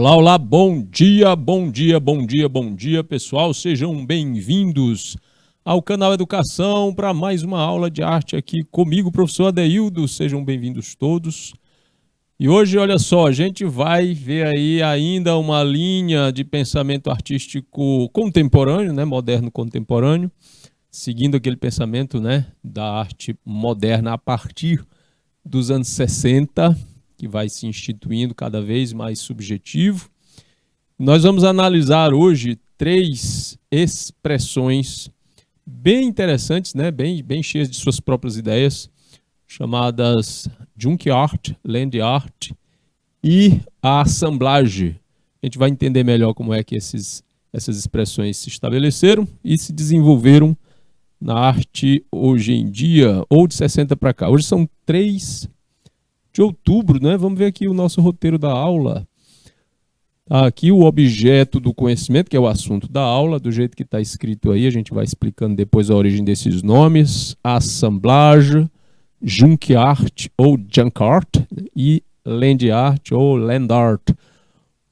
Olá, olá, bom dia, bom dia, bom dia, bom dia, pessoal. Sejam bem-vindos ao canal Educação para mais uma aula de arte aqui comigo, professor Adeildo. Sejam bem-vindos todos. E hoje, olha só, a gente vai ver aí ainda uma linha de pensamento artístico contemporâneo, né, moderno contemporâneo, seguindo aquele pensamento, né, da arte moderna a partir dos anos 60, que vai se instituindo cada vez mais subjetivo. Nós vamos analisar hoje 3 expressões bem interessantes, né? bem cheias de suas próprias ideias, chamadas Junk Art, Land Art e a assemblage. A gente vai entender melhor como é que essas expressões se estabeleceram e se desenvolveram na arte hoje em dia, ou de 60 para cá. Hoje são 3 de outubro, né? Vamos ver aqui o nosso roteiro da aula. Aqui o objeto do conhecimento, que é o assunto da aula, do jeito que está escrito aí, a gente vai explicando depois a origem desses nomes: assemblage, junk art ou junk art e land art ou land art.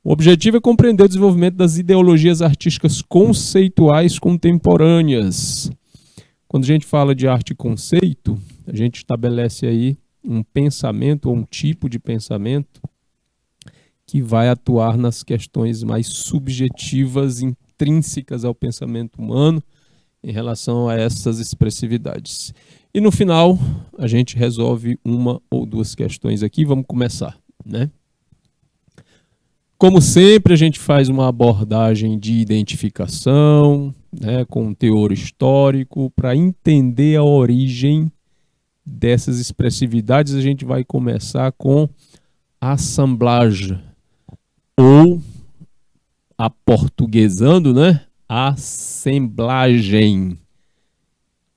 O objetivo é compreender o desenvolvimento das ideologias artísticas conceituais contemporâneas. Quando a gente fala de arte conceito, a gente estabelece aí um pensamento ou um tipo de pensamento que vai atuar nas questões mais subjetivas, intrínsecas ao pensamento humano em relação a essas expressividades. E no final, a gente resolve uma ou 2 questões aqui. Vamos começar, né? Como sempre, a gente faz uma abordagem de identificação, né, com um teor histórico, para entender a origem dessas expressividades. A gente vai começar com assemblage, ou aportuguesando, né? Assemblagem.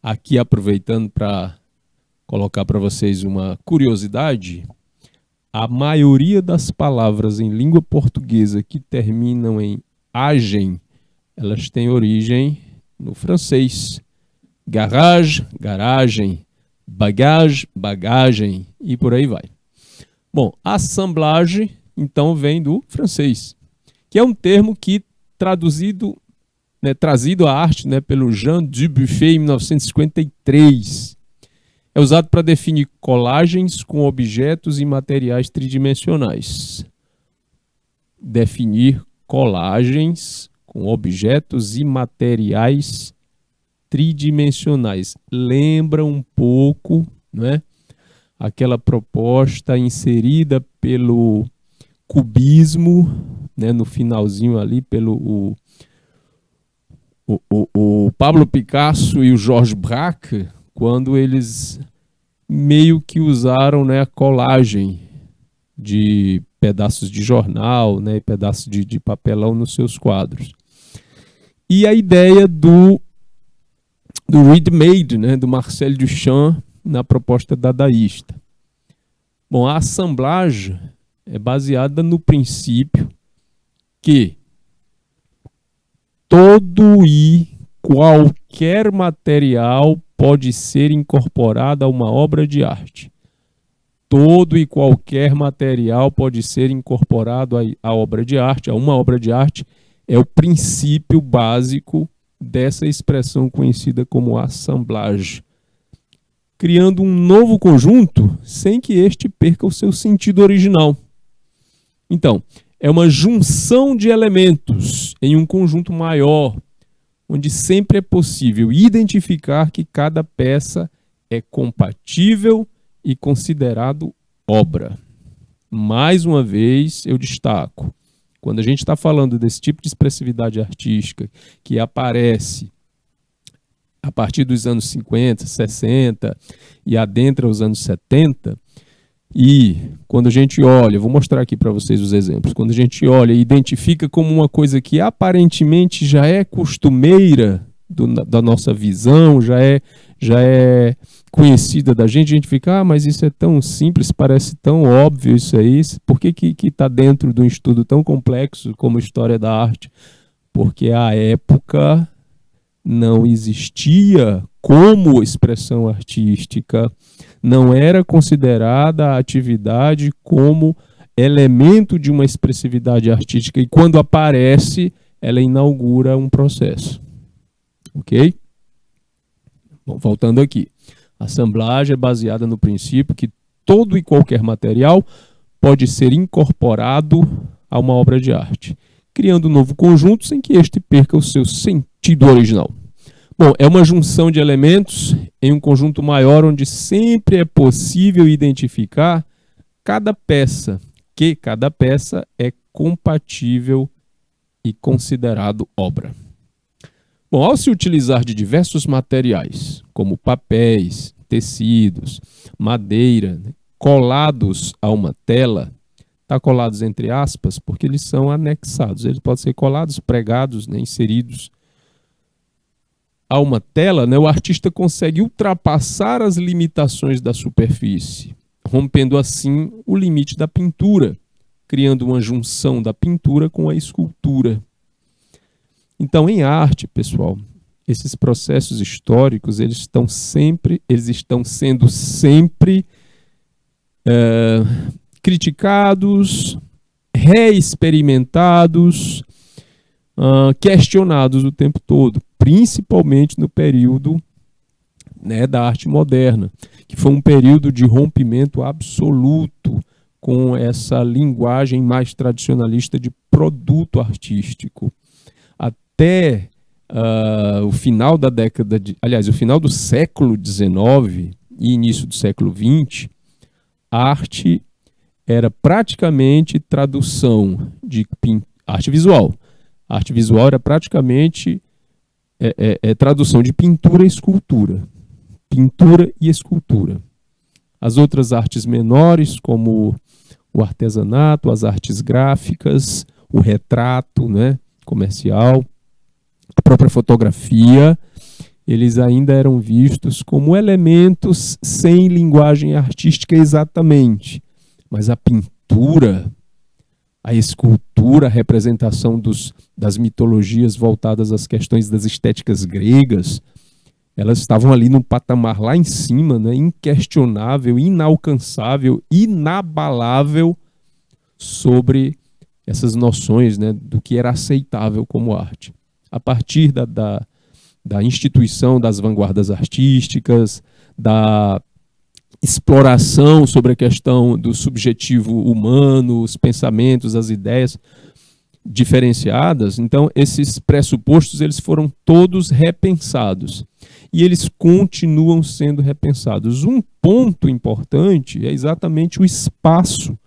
Aqui, aproveitando para colocar para vocês uma curiosidade, a maioria das palavras em língua portuguesa que terminam em agem, elas têm origem no francês. Garage, garagem, bagage, bagagem e por aí vai. Bom, assemblage, então, vem do francês, que é um termo que, trazido à arte, né, pelo Jean Dubuffet em 1953. É usado para definir colagens com objetos e materiais tridimensionais. Definir colagens com objetos e materiais tridimensionais. Lembra um pouco, né, aquela proposta inserida pelo cubismo, né, no finalzinho ali, pelo o Pablo Picasso e o Georges Braque, quando eles meio que usaram, né, a colagem de pedaços de jornal, né, pedaços de papelão nos seus quadros. E a ideia do ready-made, né, do Marcel Duchamp, na proposta dadaísta. Bom, a assemblage é baseada no princípio que todo e qualquer material pode ser incorporado a uma obra de arte. Todo e qualquer material pode ser incorporado à obra de arte, a uma obra de arte, é o princípio básico dessa expressão conhecida como assemblage, criando um novo conjunto sem que este perca o seu sentido original. Então, é uma junção de elementos em um conjunto maior, onde sempre é possível identificar que cada peça é compatível e considerado obra. Mais uma vez, eu destaco, quando a gente está falando desse tipo de expressividade artística que aparece a partir dos anos 50, 60 e adentra os anos 70, e quando a gente olha, vou mostrar aqui para vocês os exemplos, quando a gente olha e identifica como uma coisa que aparentemente já é costumeira da nossa visão, já é conhecida da gente, a gente fica, mas isso é tão simples, parece tão óbvio isso aí, por que está dentro de um estudo tão complexo como a história da arte? Porque à época não existia como expressão artística, não era considerada a atividade como elemento de uma expressividade artística e quando aparece, ela inaugura um processo. Ok? Bom, voltando aqui. A assemblagem é baseada no princípio que todo e qualquer material pode ser incorporado a uma obra de arte, criando um novo conjunto sem que este perca o seu sentido original. Bom, é uma junção de elementos em um conjunto maior onde sempre é possível identificar cada peça é compatível e considerado obra. Bom, ao se utilizar de diversos materiais, como papéis, tecidos, madeira, colados a uma tela, está colados entre aspas, porque eles são anexados, eles podem ser colados, pregados, inseridos a uma tela, o artista consegue ultrapassar as limitações da superfície, rompendo assim o limite da pintura, criando uma junção da pintura com a escultura. Então, em arte, pessoal, esses processos históricos, eles estão sendo sempre criticados, reexperimentados, questionados o tempo todo, principalmente no período da arte moderna, que foi um período de rompimento absoluto com essa linguagem mais tradicionalista de produto artístico. Até o final da o final do século XIX e início do século XX, a arte era praticamente tradução de arte visual. A arte visual era praticamente tradução de pintura e escultura. Pintura e escultura. As outras artes menores, como o artesanato, as artes gráficas, o retrato, comercial, a própria fotografia, eles ainda eram vistos como elementos sem linguagem artística exatamente. Mas a pintura, a escultura, a representação das mitologias voltadas às questões das estéticas gregas, elas estavam ali num patamar lá em cima, inquestionável, inalcançável, inabalável sobre essas noções do que era aceitável como arte. A partir da instituição das vanguardas artísticas, da exploração sobre a questão do subjetivo humano, os pensamentos, as ideias diferenciadas, então esses pressupostos eles foram todos repensados e eles continuam sendo repensados. Um ponto importante é exatamente o espaço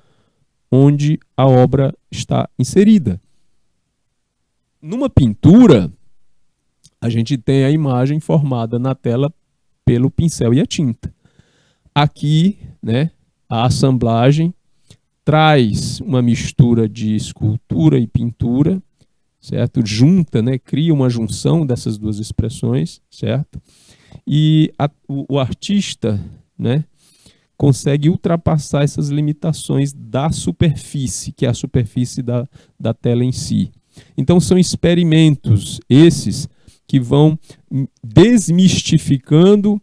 onde a obra está inserida. Numa pintura, a gente tem a imagem formada na tela pelo pincel e a tinta. Aqui, a assemblagem traz uma mistura de escultura e pintura, certo? Junta, cria uma junção dessas duas expressões, certo? E o artista, consegue ultrapassar essas limitações da superfície, que é a superfície da tela em si. Então são experimentos esses que vão desmistificando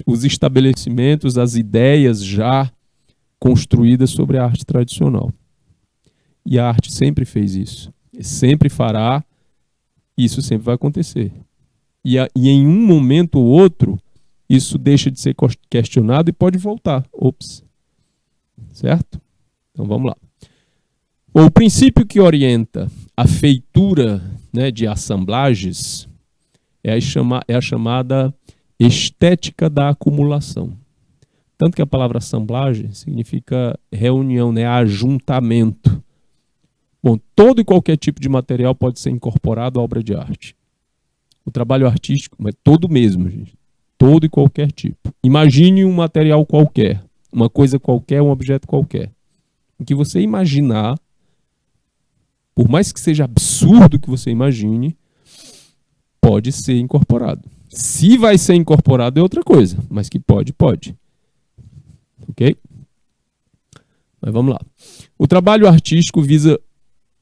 os estabelecimentos, as ideias já construídas sobre a arte tradicional. E a arte sempre fez isso. Sempre fará. Isso sempre vai acontecer. E em um momento ou outro, isso deixa de ser questionado e pode voltar. Ops. Certo? Então vamos lá. O princípio que orienta a feitura de assemblagens é a chamada estética da acumulação. Tanto que a palavra assemblagem significa reunião, ajuntamento. Bom, todo e qualquer tipo de material pode ser incorporado à obra de arte. O trabalho artístico, mas todo mesmo, gente. Todo e qualquer tipo. Imagine um material qualquer, uma coisa qualquer, um objeto qualquer. O que você imaginar, por mais que seja absurdo que você imagine, pode ser incorporado. Se vai ser incorporado é outra coisa, mas que pode. Ok? Mas vamos lá. O trabalho artístico visa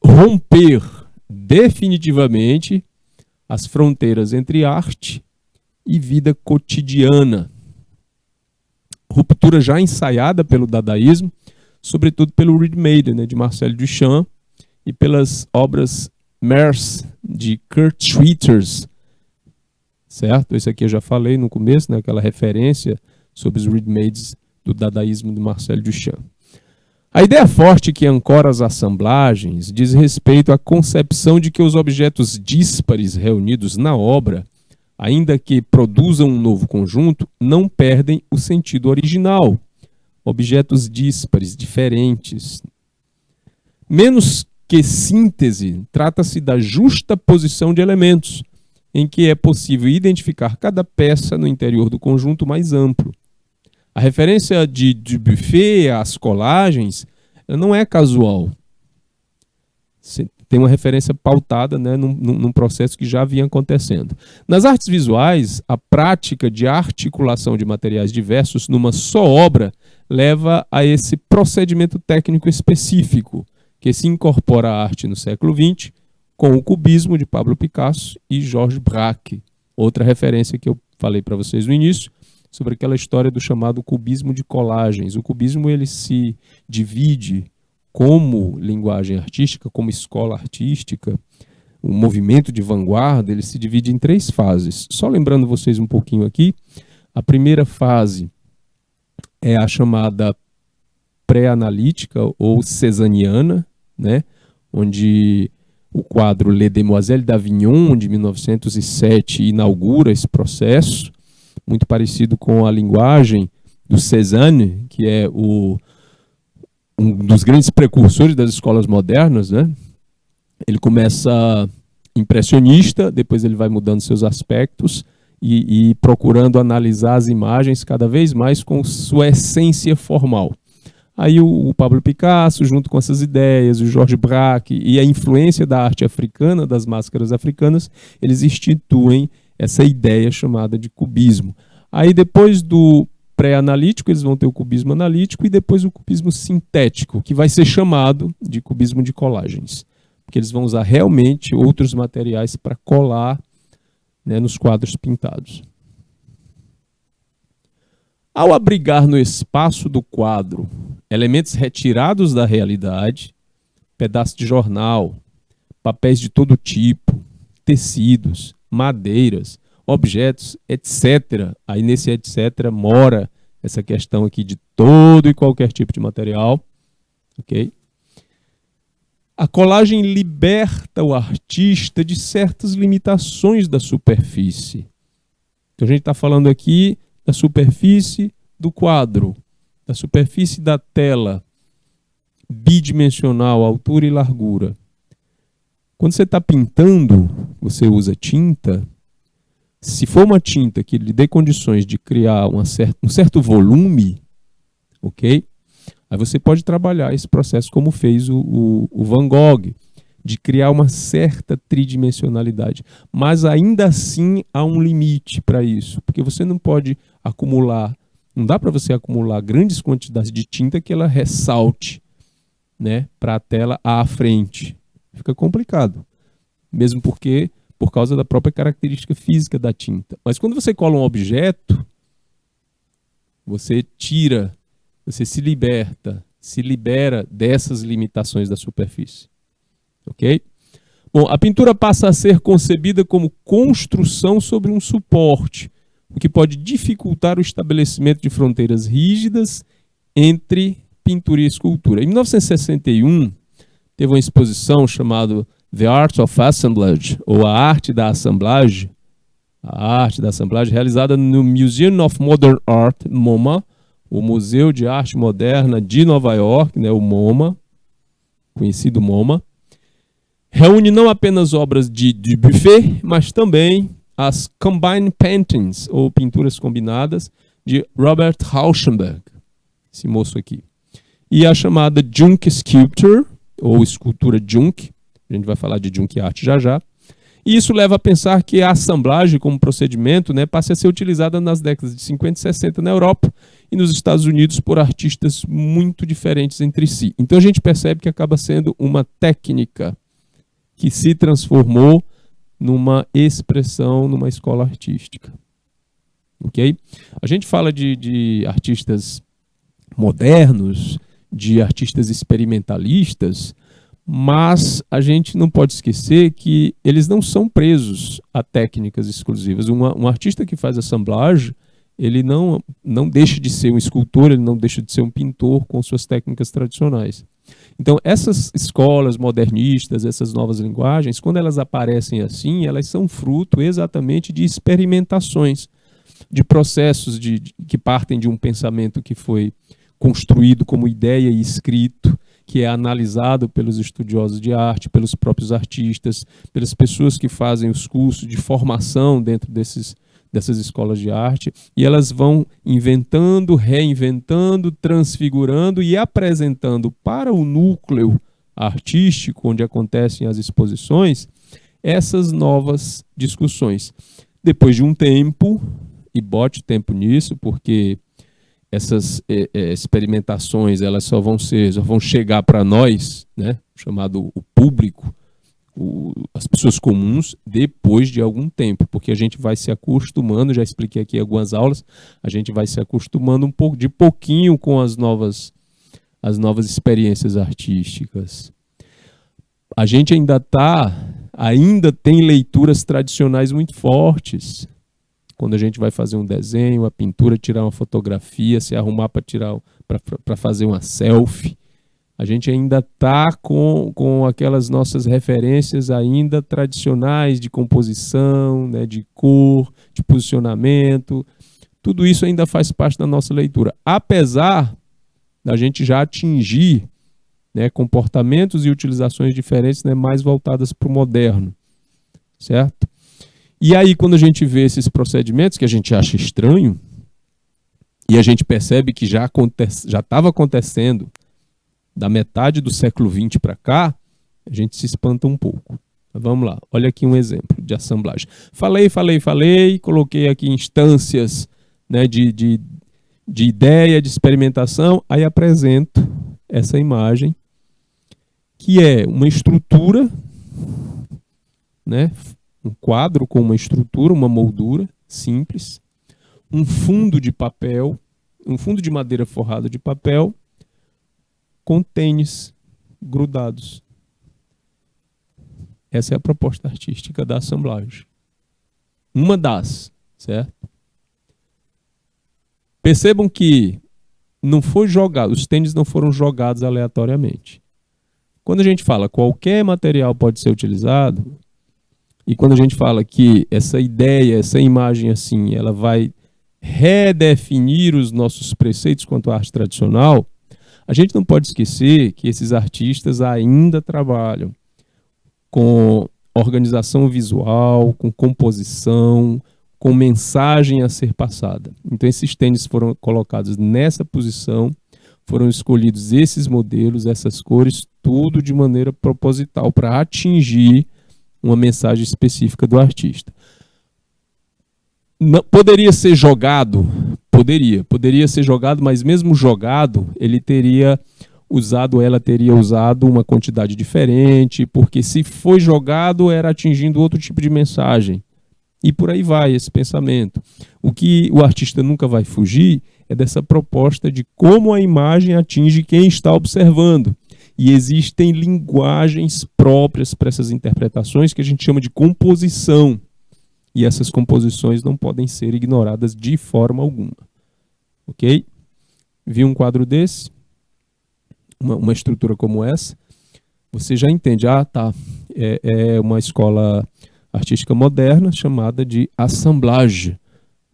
romper definitivamente as fronteiras entre arte e vida cotidiana. Ruptura já ensaiada pelo dadaísmo, sobretudo pelo Readmaden, né, de Marcel Duchamp, e pelas obras Mers, de Kurt Schwitters, certo? Esse aqui eu já falei no começo, né, aquela referência sobre os Readmades do dadaísmo de Marcel Duchamp. A ideia forte que ancora as assemblagens diz respeito à concepção de que os objetos díspares reunidos na obra, ainda que produzam um novo conjunto, não perdem o sentido original. Objetos díspares, diferentes. Menos que síntese, trata-se da justa posição de elementos, em que é possível identificar cada peça no interior do conjunto mais amplo. A referência de Dubuffet às colagens não é casual. Tem uma referência pautada, né, num processo que já vinha acontecendo. Nas artes visuais, a prática de articulação de materiais diversos numa só obra leva a esse procedimento técnico específico, que se incorpora à arte no século XX, com o cubismo de Pablo Picasso e Georges Braque. Outra referência que eu falei para vocês no início, sobre aquela história do chamado cubismo de colagens. O cubismo ele se divide como linguagem artística, como escola artística, um movimento de vanguarda, ele se divide em 3 fases. Só lembrando vocês um pouquinho aqui, a primeira fase é a chamada pré-analítica ou cézanniana, né, onde o quadro Les Demoiselles d'Avignon, de 1907, inaugura esse processo, muito parecido com a linguagem do Cézanne, que é um dos grandes precursores das escolas modernas, né? Ele começa impressionista, depois ele vai mudando seus aspectos e procurando analisar as imagens cada vez mais com sua essência formal. Aí o Pablo Picasso, junto com essas ideias, o Georges Braque e a influência da arte africana, das máscaras africanas, eles instituem essa ideia chamada de cubismo. Aí depois do pré-analítico, eles vão ter o cubismo analítico e depois o cubismo sintético, que vai ser chamado de cubismo de colagens, porque eles vão usar realmente outros materiais para colar, né, nos quadros pintados. Ao abrigar no espaço do quadro elementos retirados da realidade, pedaços de jornal, papéis de todo tipo, tecidos, madeiras, objetos, etc. Aí nesse etc. mora essa questão aqui de todo e qualquer tipo de material. Ok? A colagem liberta o artista de certas limitações da superfície. Então a gente está falando aqui da superfície do quadro, da superfície da tela, bidimensional, altura e largura. Quando você está pintando, você usa tinta. Se for uma tinta que lhe dê condições de criar um certo volume, ok? Aí você pode trabalhar esse processo como fez o Van Gogh, de criar uma certa tridimensionalidade. Mas ainda assim há um limite para isso, porque você não pode acumular, não dá para você acumular grandes quantidades de tinta que ela ressalte, né, para a tela à frente. Fica complicado, mesmo porque por causa da própria característica física da tinta. Mas quando você cola um objeto, você tira, você se libera dessas limitações da superfície. Ok? Bom, a pintura passa a ser concebida como construção sobre um suporte, o que pode dificultar o estabelecimento de fronteiras rígidas entre pintura e escultura. Em 1961, teve uma exposição chamada The Art of Assemblage, ou a arte da assemblagem, realizada no Museum of Modern Art, MoMA, o Museu de Arte Moderna de Nova York, né, o MoMA, conhecido MoMA. Reúne não apenas obras de Dubuffet, mas também as Combined Paintings, ou pinturas combinadas, de Robert Rauschenberg, esse moço aqui. E a chamada Junk Sculpture, ou escultura Junk, a gente vai falar de Junk Art já já. E isso leva a pensar que a assemblagem como procedimento, né, passe a ser utilizada nas décadas de 50 e 60 na Europa e nos Estados Unidos por artistas muito diferentes entre si. Então a gente percebe que acaba sendo uma técnica que se transformou numa expressão, numa escola artística. Ok? A gente fala de artistas modernos, de artistas experimentalistas, mas a gente não pode esquecer que eles não são presos a técnicas exclusivas. Um artista que faz assemblagem, ele não deixa de ser um escultor, ele não deixa de ser um pintor com suas técnicas tradicionais. Então, essas escolas modernistas, essas novas linguagens, quando elas aparecem assim, elas são fruto exatamente de experimentações, de processos que partem de um pensamento que foi construído como ideia e escrito, que é analisado pelos estudiosos de arte, pelos próprios artistas, pelas pessoas que fazem os cursos de formação dentro dessas escolas de arte, e elas vão inventando, reinventando, transfigurando e apresentando para o núcleo artístico, onde acontecem as exposições, essas novas discussões. Depois de um tempo, e bote tempo nisso, porque essas experimentações elas só vão chegar para nós, né, chamado o público, as pessoas comuns, depois de algum tempo, porque a gente vai se acostumando, já expliquei aqui em algumas aulas, a gente vai se acostumando de pouquinho com as novas experiências artísticas. A gente ainda tem leituras tradicionais muito fortes. Quando a gente vai fazer um desenho, uma pintura, tirar uma fotografia, se arrumar para fazer uma selfie, a gente ainda está com aquelas nossas referências ainda tradicionais de composição, né, de cor, de posicionamento. Tudo isso ainda faz parte da nossa leitura. Apesar da gente já atingir, né, comportamentos e utilizações diferentes, né, mais voltadas para o moderno, certo? E aí, quando a gente vê esses procedimentos que a gente acha estranho, e a gente percebe que já estava acontecendo da metade do século XX para cá, a gente se espanta um pouco. Mas vamos lá, olha aqui um exemplo de assemblagem. Falei, coloquei aqui instâncias, né, de ideia, de experimentação, aí apresento essa imagem, que é uma estrutura, né, um quadro com uma estrutura, uma moldura simples, um fundo de papel, um fundo de madeira forrado de papel, com tênis grudados. Essa é a proposta artística da assemblagem. Uma das, certo? Percebam que não foi jogado, os tênis não foram jogados aleatoriamente. Quando a gente fala qualquer material pode ser utilizado, e quando a gente fala que essa ideia, essa imagem assim, ela vai redefinir os nossos preceitos quanto à arte tradicional, a gente não pode esquecer que esses artistas ainda trabalham com organização visual, com composição, com mensagem a ser passada. Então esses tênis foram colocados nessa posição, foram escolhidos esses modelos, essas cores, tudo de maneira proposital para atingir uma mensagem específica do artista. Não, poderia ser jogado? Poderia ser jogado, mas mesmo jogado, ela teria usado uma quantidade diferente, porque se foi jogado, era atingindo outro tipo de mensagem. E por aí vai esse pensamento. O que o artista nunca vai fugir é dessa proposta de como a imagem atinge quem está observando. E existem linguagens próprias para essas interpretações que a gente chama de composição. E essas composições não podem ser ignoradas de forma alguma. Ok? Viu um quadro desse? Uma estrutura como essa? Você já entende. Ah, tá. É uma escola artística moderna chamada de assemblage,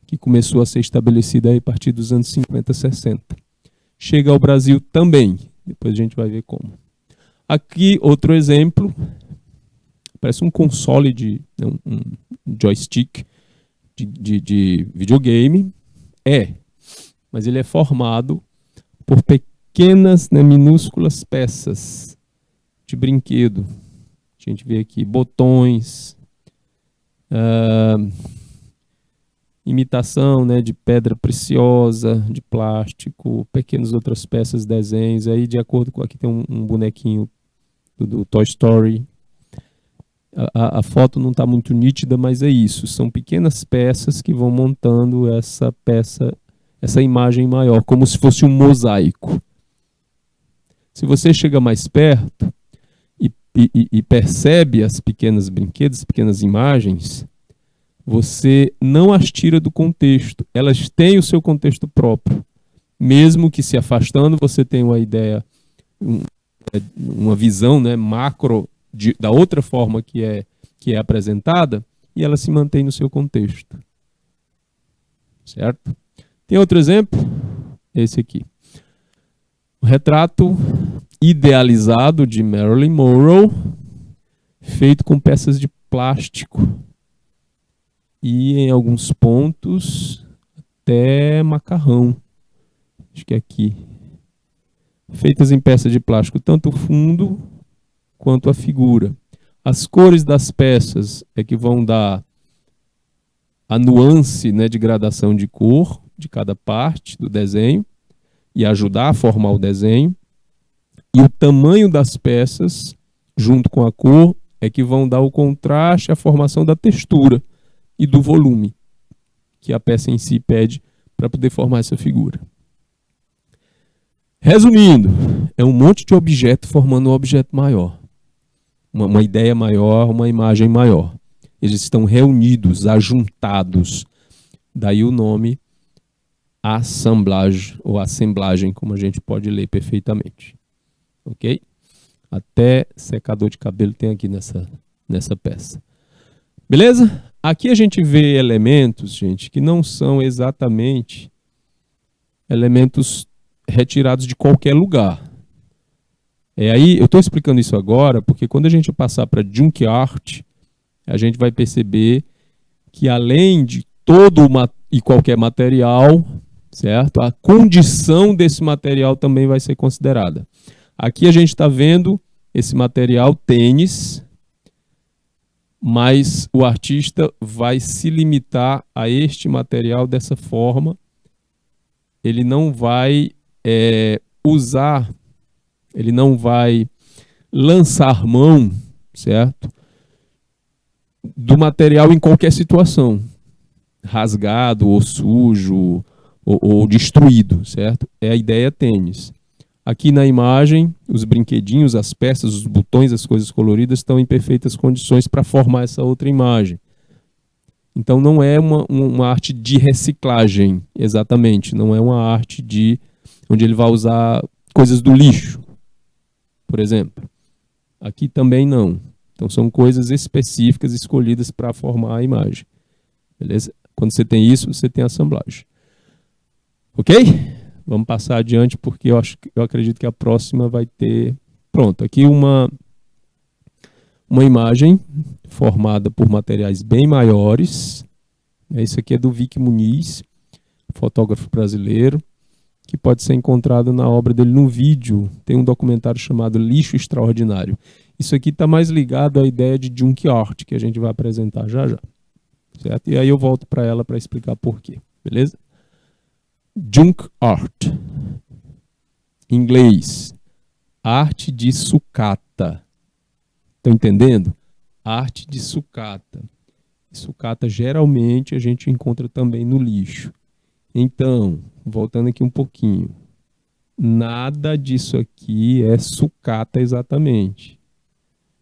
que começou a ser estabelecida aí a partir dos anos 50, 60. Chega ao Brasil também. Depois a gente vai ver como. Aqui, outro exemplo. Parece um console, um joystick de videogame. Mas ele é formado por pequenas, né, minúsculas peças de brinquedo. A gente vê aqui botões, imitação, né, de pedra preciosa, de plástico, pequenas outras peças, desenhos. Aí, de acordo com aqui tem um bonequinho do Toy Story. A foto não está muito nítida, mas é isso. São pequenas peças que vão montando essa imagem maior, como se fosse um mosaico. Se você chega mais perto e percebe as pequenas brinquedos, as pequenas imagens, você não as tira do contexto. Elas têm o seu contexto próprio. Mesmo que se afastando, você tenha uma ideia, uma visão, né, macro da outra forma que é apresentada, e ela se mantém no seu contexto. Certo? Tem outro exemplo? Esse aqui. O retrato idealizado de Marilyn Monroe, feito com peças de plástico e, em alguns pontos, até macarrão. Acho que é aqui. Feitas em peças de plástico, tanto o fundo quanto a figura. As cores das peças é que vão dar a nuance, né, de gradação de cor de cada parte do desenho e ajudar a formar o desenho. E o tamanho das peças, junto com a cor, é que vão dar o contraste, a formação da textura e do volume que a peça em si pede para poder formar essa figura. Resumindo, é um monte de objeto formando um objeto maior. Uma ideia maior, uma imagem maior. Eles estão reunidos, ajuntados. Daí o nome assemblage, ou assemblagem, como a gente pode ler perfeitamente. Ok? Até secador de cabelo tem aqui nessa peça. Beleza? Aqui a gente vê elementos, gente, que não são exatamente elementos retirados de qualquer lugar. Aí eu estou explicando isso agora porque quando a gente passar para Junk Art, a gente vai perceber que além de todo e qualquer material, certo? A condição desse material também vai ser considerada. Aqui a gente está vendo esse material tênis, mas o artista vai se limitar a este material dessa forma. Ele não vai usar, ele não vai lançar mão, certo? Do material em qualquer situação, rasgado ou sujo ou destruído, certo? É a ideia tênis. Aqui na imagem, os brinquedinhos, as peças, os botões, as coisas coloridas estão em perfeitas condições para formar essa outra imagem. Então não é uma arte de reciclagem, exatamente. Não é uma arte onde ele vai usar coisas do lixo, por exemplo. Aqui também não. Então são coisas específicas escolhidas para formar a imagem. Beleza? Quando você tem isso, você tem a assemblagem. Ok? Vamos passar adiante porque eu acredito que a próxima vai ter... Pronto, aqui uma imagem formada por materiais bem maiores. Isso aqui é do Vic Muniz, fotógrafo brasileiro, que pode ser encontrado na obra dele no vídeo. Tem um documentário chamado Lixo Extraordinário. Isso aqui está mais ligado à ideia de Junk Art, que a gente vai apresentar já já. Certo? E aí eu volto para ela para explicar por quê. Beleza? Junk Art. Em inglês, arte de sucata. Estão entendendo? Arte de sucata. Sucata geralmente a gente encontra também no lixo. Então, voltando aqui um pouquinho. Nada disso aqui é sucata exatamente.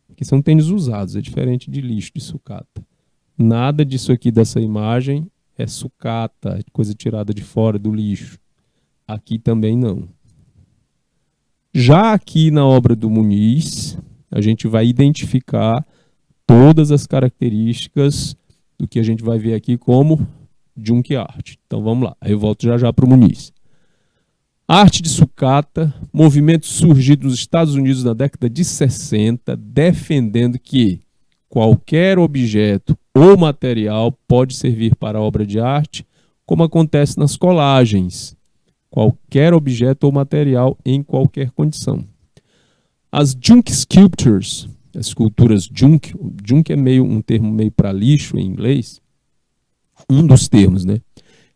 Aqui são tênis usados, é diferente de lixo, de sucata. Nada disso aqui dessa imagem é sucata, coisa tirada de fora do lixo. Aqui também não. Já aqui na obra do Muniz, a gente vai identificar todas as características do que a gente vai ver aqui como Junk Art. Então vamos lá, aí eu volto já para o Muniz. Arte de sucata, movimento surgido nos Estados Unidos na década de 60, defendendo que qualquer objeto ou material pode servir para obra de arte, como acontece nas colagens. Qualquer objeto ou material em qualquer condição. As Junk Sculptures, as esculturas Junk é um termo meio para lixo em inglês, um dos termos, né?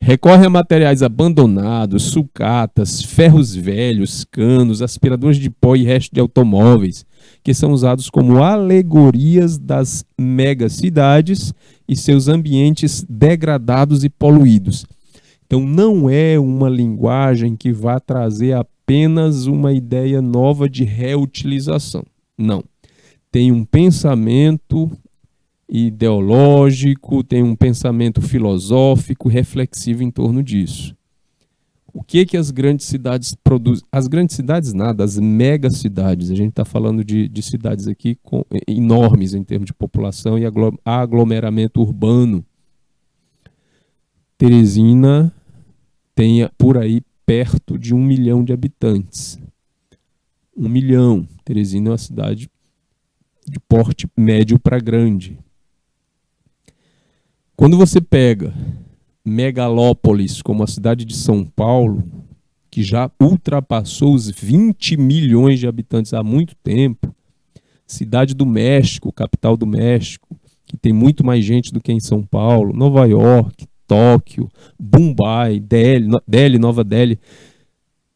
Recorre a materiais abandonados, sucatas, ferros velhos, canos, aspiradores de pó e restos de automóveis, que são usados como alegorias das megacidades e seus ambientes degradados e poluídos. Então não é uma linguagem que vai trazer a apenas uma ideia nova de reutilização. Não. Tem um pensamento ideológico, tem um pensamento filosófico, reflexivo em torno disso. O que as grandes cidades produzem? As grandes cidades nada, as megacidades. A gente está falando de cidades aqui enormes em termos de população e aglomeramento urbano. Teresina tem por aí perto de 1 milhão de habitantes. 1 milhão. Teresina é uma cidade de porte médio para grande. Quando você pega megalópolis como a cidade de São Paulo, que já ultrapassou os 20 milhões de habitantes há muito tempo, cidade do México, capital do México, que tem muito mais gente do que em São Paulo, Nova York, Tóquio, Mumbai, Delhi, Nova Delhi,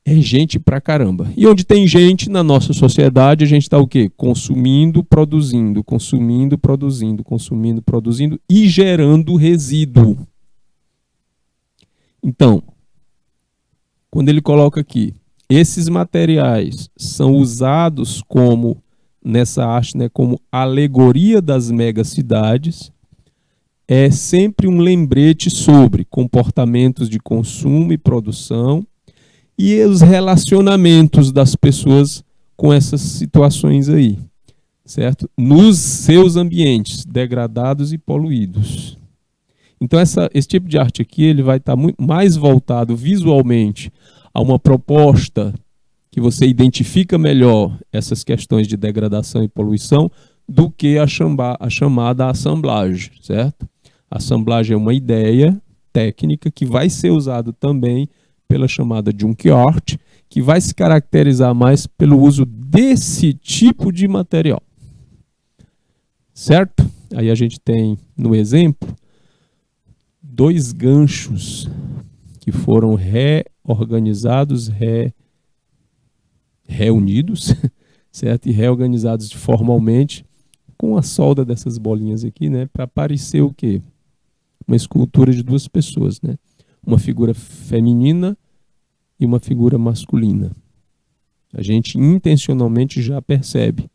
é gente pra caramba. E onde tem gente na nossa sociedade, a gente está o quê? Consumindo, produzindo, consumindo, produzindo, consumindo, produzindo e gerando resíduo. Então, quando ele coloca aqui, esses materiais são usados como, nessa arte, né, como alegoria das megacidades, é sempre um lembrete sobre comportamentos de consumo e produção e os relacionamentos das pessoas com essas situações aí, certo? Nos seus ambientes degradados e poluídos. Então esse tipo de arte aqui ele vai estar muito mais voltado visualmente a uma proposta que você identifica melhor essas questões de degradação e poluição do que a chamada assemblagem, certo? A assemblagem é uma ideia técnica que vai ser usada também pela chamada junk art, que vai se caracterizar mais pelo uso desse tipo de material. Certo? Aí a gente tem, no exemplo, 2 ganchos que foram reorganizados, reunidos, certo? E reorganizados formalmente com a solda dessas bolinhas aqui, né? Para parecer o quê? Uma escultura de 2 pessoas, né? Uma figura feminina e uma figura masculina. A gente intencionalmente já percebe,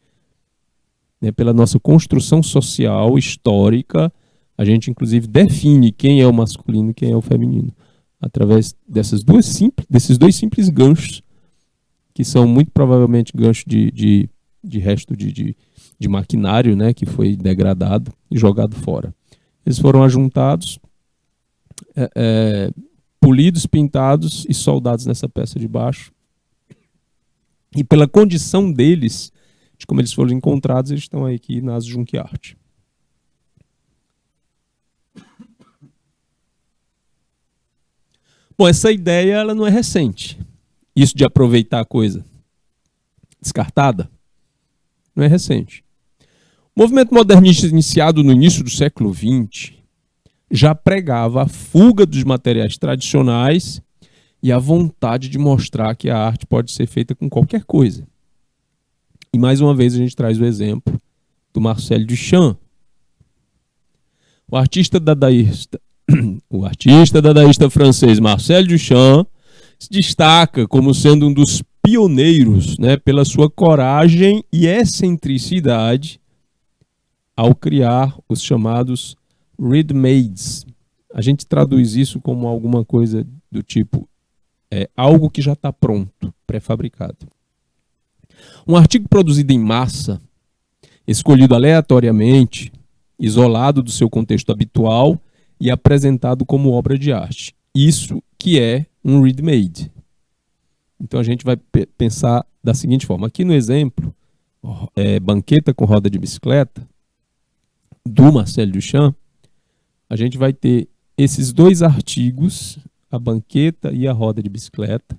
né, pela nossa construção social, histórica, a gente inclusive define quem é o masculino e quem é o feminino, através desses 2 simples ganchos, que são muito provavelmente ganchos de resto de maquinário, né, que foi degradado e jogado fora. Eles foram ajuntados, polidos, pintados e soldados nessa peça de baixo. E pela condição deles, de como eles foram encontrados, eles estão aqui nas junk art. Bom, essa ideia ela não é recente. Isso de aproveitar a coisa descartada não é recente. O movimento modernista iniciado no início do século XX já pregava a fuga dos materiais tradicionais e a vontade de mostrar que a arte pode ser feita com qualquer coisa. E mais uma vez a gente traz o exemplo do Marcel Duchamp. O artista dadaísta francês Marcel Duchamp se destaca como sendo um dos pioneiros, né, pela sua coragem e excentricidade ao criar os chamados ready-mades. A gente traduz isso como alguma coisa do tipo algo que já está pronto, pré-fabricado. Um artigo produzido em massa, escolhido aleatoriamente, isolado do seu contexto habitual e apresentado como obra de arte. Isso que é um ready-made. Então a gente vai pensar da seguinte forma. Aqui no exemplo, banqueta com roda de bicicleta, do Marcel Duchamp, a gente vai ter esses 2 artigos, a banqueta e a roda de bicicleta,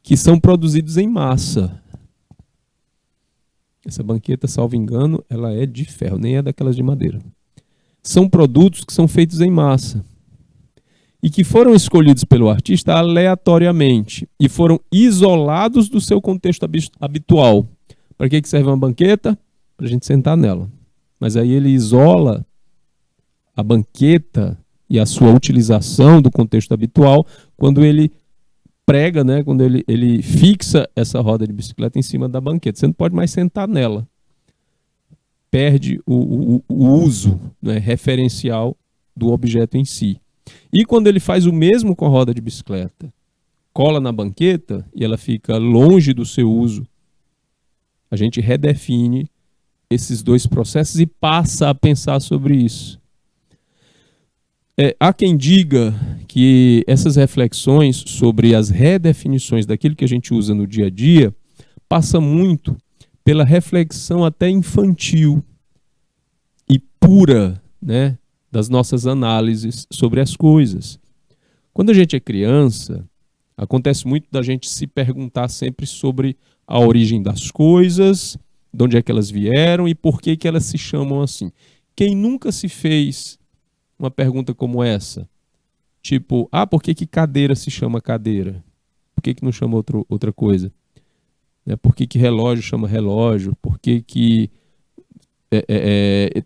que são produzidos em massa. Essa banqueta, salvo engano, ela é de ferro, nem é daquelas de madeira. São produtos que são feitos em massa e que foram escolhidos pelo artista aleatoriamente e foram isolados do seu contexto habitual. Para que serve uma banqueta? Para a gente sentar nela. Mas aí ele isola a banqueta e a sua utilização do contexto habitual quando ele prega, né, quando ele fixa essa roda de bicicleta em cima da banqueta. Você não pode mais sentar nela. Perde o uso, né, referencial do objeto em si. E quando ele faz o mesmo com a roda de bicicleta, cola na banqueta e ela fica longe do seu uso, a gente redefine esses dois processos e passa a pensar sobre isso. Há quem diga que essas reflexões sobre as redefinições daquilo que a gente usa no dia a dia passa muito pela reflexão até infantil e pura, né, das nossas análises sobre as coisas. Quando a gente é criança, acontece muito da gente se perguntar sempre sobre a origem das coisas, de onde é que elas vieram e por que que elas se chamam assim. Quem nunca se fez uma pergunta como essa? Tipo, por que que cadeira se chama cadeira? Por que que não chama outra coisa? Por que que relógio chama relógio? Por que que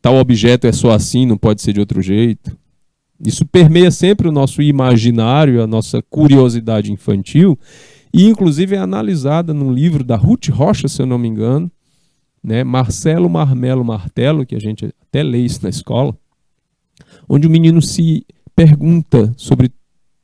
tal objeto é só assim, não pode ser de outro jeito? Isso permeia sempre o nosso imaginário, a nossa curiosidade infantil, e inclusive é analisada num livro da Ruth Rocha, se eu não me engano, né? Marcelo Marmelo Martelo, que a gente até lê isso na escola, onde o menino se pergunta sobre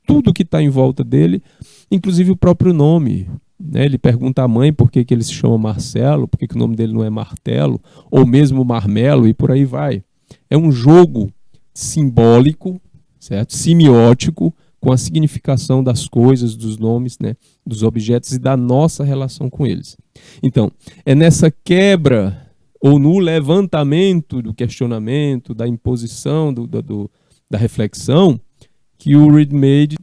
tudo que está em volta dele, inclusive o próprio nome. Né? Ele pergunta à mãe por que ele se chama Marcelo, por que o nome dele não é Martelo, ou mesmo Marmelo, e por aí vai. É um jogo simbólico, certo? Semiótico, com a significação das coisas, dos nomes, né? Dos objetos e da nossa relação com eles. Então, é nessa quebra ou no levantamento do questionamento, da imposição, da reflexão, que o readymade,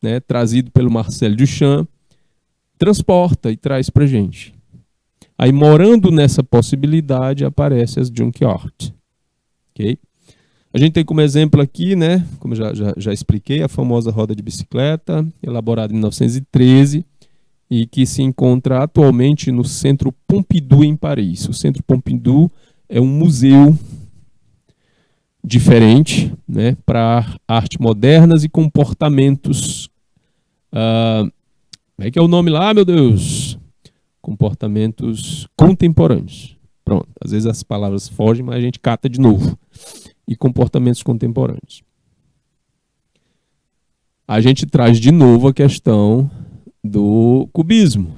né, trazido pelo Marcel Duchamp, transporta e traz para a gente. Aí, morando nessa possibilidade, aparece as junk art. Okay? A gente tem como exemplo aqui, né, como já expliquei, a famosa roda de bicicleta, elaborada em 1913, e que se encontra atualmente no Centro Pompidou, em Paris. O Centro Pompidou é um museu diferente, né, para arte modernas e comportamentos. Como é que é o nome lá, meu Deus? Comportamentos contemporâneos. Pronto, às vezes as palavras fogem, mas a gente cata de novo. E comportamentos contemporâneos. A gente traz de novo a questão do cubismo.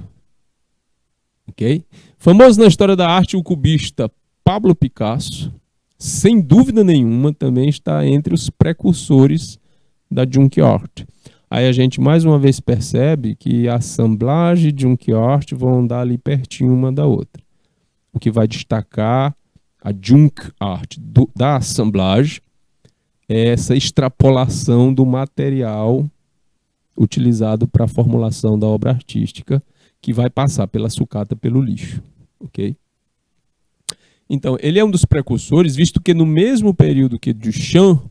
Ok? Famoso na história da arte, o cubista Pablo Picasso, sem dúvida nenhuma, também está entre os precursores da junk art. Aí a gente mais uma vez percebe que a assemblagem e junk art vão andar ali pertinho uma da outra. O que vai destacar a junk art da assemblagem é essa extrapolação do material utilizado para a formulação da obra artística, que vai passar pela sucata, pelo lixo. Okay? Então, ele é um dos precursores, visto que no mesmo período que Duchamp,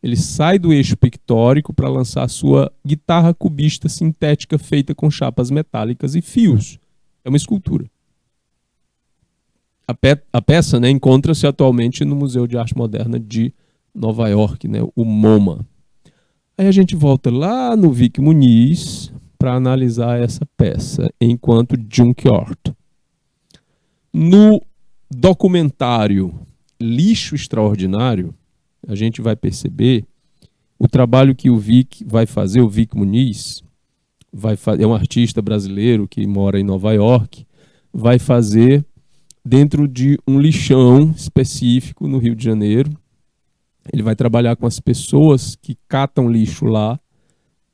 ele sai do eixo pictórico para lançar a sua guitarra cubista sintética feita com chapas metálicas e fios. É uma escultura. A peça, né, encontra-se atualmente no Museu de Arte Moderna de Nova York, né, o MoMA. Aí a gente volta lá no Vic Muniz para analisar essa peça enquanto junk art. No documentário Lixo Extraordinário, a gente vai perceber o trabalho que o Vic vai fazer, o Vic Muniz, é um artista brasileiro que mora em Nova York, vai fazer dentro de um lixão específico no Rio de Janeiro. Ele vai trabalhar com as pessoas que catam lixo lá,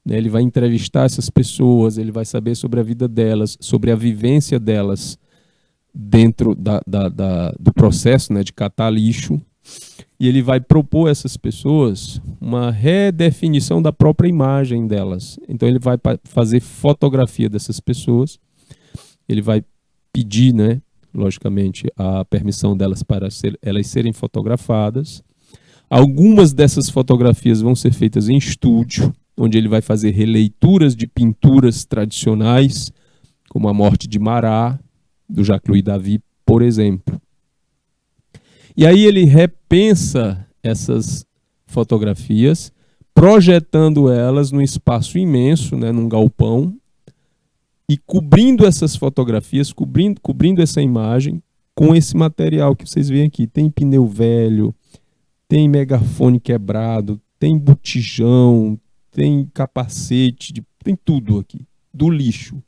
né? Ele vai entrevistar essas pessoas, ele vai saber sobre a vida delas, sobre a vivência delas dentro do processo, né, de catar lixo. E ele vai propor a essas pessoas uma redefinição da própria imagem delas. Então ele vai fazer fotografia dessas pessoas, ele vai pedir, né, logicamente, a permissão delas para elas serem fotografadas. Algumas dessas fotografias vão ser feitas em estúdio, onde ele vai fazer releituras de pinturas tradicionais, como A Morte de Marat, do Jacques-Louis David, por exemplo. E aí ele repensa essas fotografias projetando elas num espaço imenso, né, num galpão, e cobrindo essas fotografias, cobrindo essa imagem com esse material que vocês veem aqui. Tem pneu velho, tem megafone quebrado, tem botijão, tem capacete, tem tudo aqui, do lixo.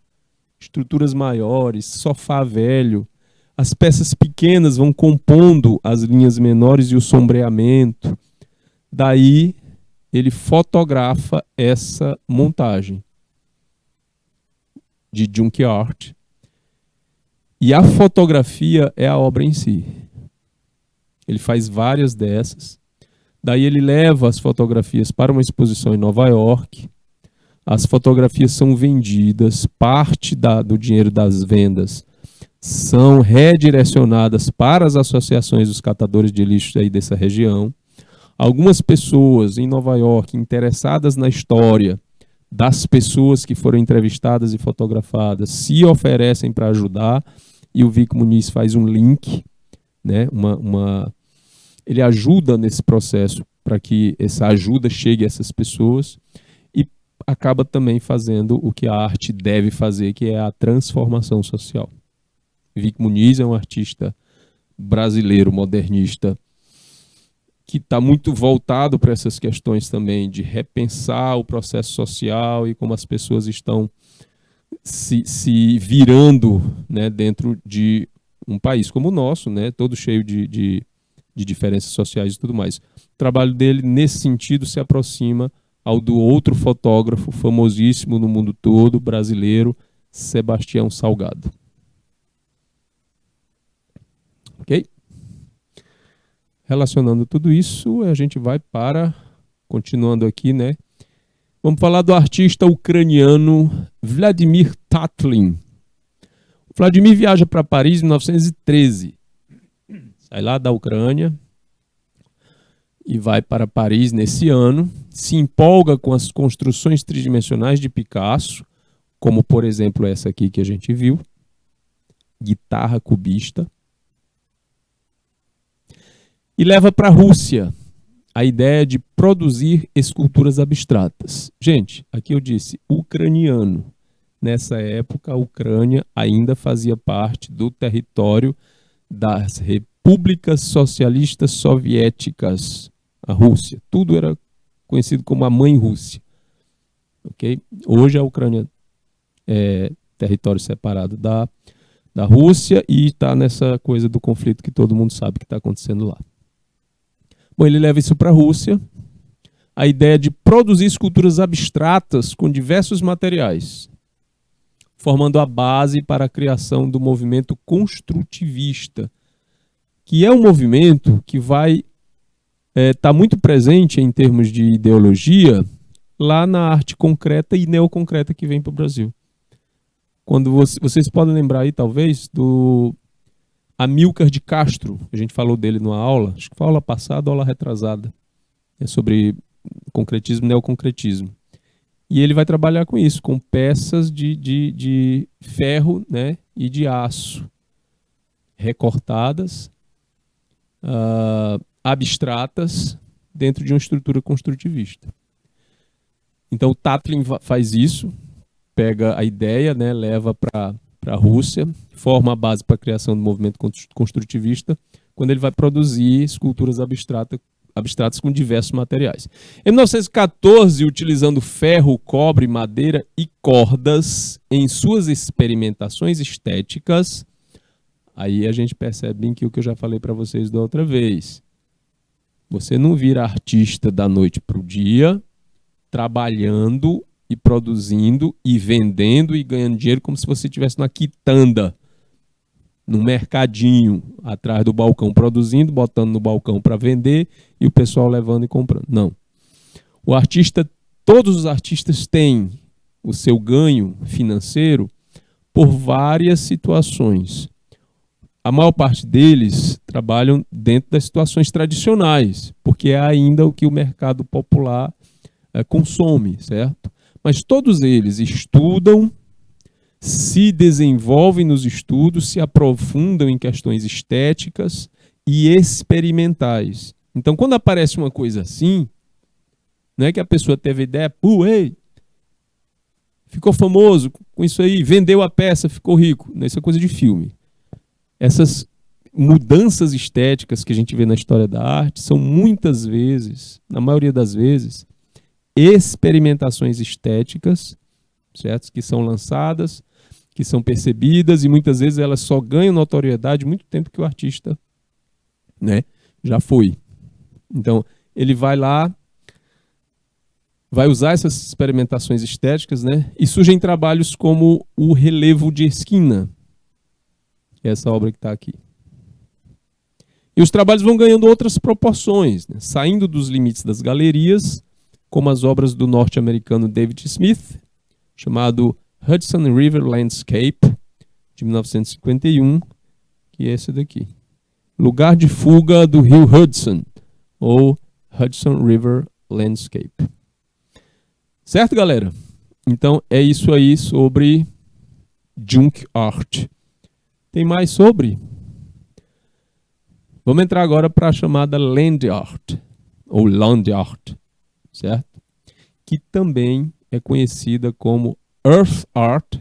Estruturas maiores, sofá velho. As peças pequenas vão compondo as linhas menores e o sombreamento. Daí ele fotografa essa montagem de Junkyard. E a fotografia é a obra em si. Ele faz várias dessas. Daí ele leva as fotografias para uma exposição em Nova York. As fotografias são vendidas, parte do dinheiro das vendas são redirecionadas para as associações dos catadores de lixo aí dessa região. Algumas pessoas em Nova York interessadas na história das pessoas que foram entrevistadas e fotografadas se oferecem para ajudar, e o Vic Muniz faz um link, né, ele ajuda nesse processo para que essa ajuda chegue a essas pessoas, e acaba também fazendo o que a arte deve fazer, que é a transformação social. Vic Muniz é um artista brasileiro, modernista, que está muito voltado para essas questões também de repensar o processo social e como as pessoas estão se virando, né, dentro de um país como o nosso, né, todo cheio de diferenças sociais e tudo mais. O trabalho dele, nesse sentido, se aproxima ao do outro fotógrafo famosíssimo no mundo todo, brasileiro, Sebastião Salgado. Ok? Relacionando tudo isso, a gente vai para, continuando aqui, né? Vamos falar do artista ucraniano Vladimir Tatlin. O Vladimir viaja para Paris em 1913. Sai lá da Ucrânia e vai para Paris nesse ano. Se empolga com as construções tridimensionais de Picasso, como, por exemplo, essa aqui que a gente viu. Guitarra cubista. E leva para a Rússia a ideia de produzir esculturas abstratas. Gente, aqui eu disse ucraniano. Nessa época, a Ucrânia ainda fazia parte do território das repúblicas socialistas soviéticas. A Rússia. Tudo era conhecido como a mãe Rússia. Okay? Hoje a Ucrânia é território separado da Rússia e está nessa coisa do conflito que todo mundo sabe que está acontecendo lá. Bom, ele leva isso para a Rússia, a ideia de produzir esculturas abstratas com diversos materiais, formando a base para a criação do movimento construtivista, que é um movimento que vai estar muito presente em termos de ideologia lá na arte concreta e neoconcreta que vem para o Brasil. Quando vocês podem lembrar aí, talvez, do Amílcar de Castro, a gente falou dele numa aula, acho que foi aula passada ou aula retrasada, sobre concretismo e neoconcretismo. E ele vai trabalhar com isso, com peças de ferro, né, e de aço, recortadas, abstratas, dentro de uma estrutura construtivista. Então o Tatlin faz isso, pega a ideia, né, leva para a Rússia, forma a base para a criação do movimento construtivista, quando ele vai produzir esculturas abstratas com diversos materiais. Em 1914, utilizando ferro, cobre, madeira e cordas em suas experimentações estéticas, aí a gente percebe bem que o que eu já falei para vocês da outra vez. Você não vira artista da noite para o dia, trabalhando e produzindo e vendendo e ganhando dinheiro como se você estivesse numa quitanda, num mercadinho, atrás do balcão, produzindo, botando no balcão para vender e o pessoal levando e comprando. Não. O artista, todos os artistas têm o seu ganho financeiro por várias situações. A maior parte deles trabalham dentro das situações tradicionais, porque é ainda o que o mercado popular consome, certo? Mas todos eles estudam, se desenvolvem nos estudos, se aprofundam em questões estéticas e experimentais. Então, quando aparece uma coisa assim, Não é que a pessoa teve ideia, ei, ficou famoso com isso aí, vendeu a peça, ficou rico. Isso é coisa de filme. Essas mudanças estéticas que a gente vê na história da arte são muitas vezes, na maioria das vezes, experimentações estéticas, certo? Que são lançadas, que são percebidas, e muitas vezes elas só ganham notoriedade muito tempo que o artista, né, já foi. Então, ele vai lá, vai usar essas experimentações estéticas, né, e surgem trabalhos como o Relevo de Esquina, que é essa obra que está aqui. E os trabalhos vão ganhando outras proporções, né, saindo dos limites das galerias, como as obras do norte-americano David Smith, chamado Hudson River Landscape, de 1951, que é esse daqui. Lugar de fuga do rio Hudson, ou Hudson River Landscape. Certo, galera? Então, é isso aí sobre Junk Art. Tem mais sobre? Vamos entrar agora para a chamada Land Art, ou Land Art, certo? Que também é conhecida como Earth Art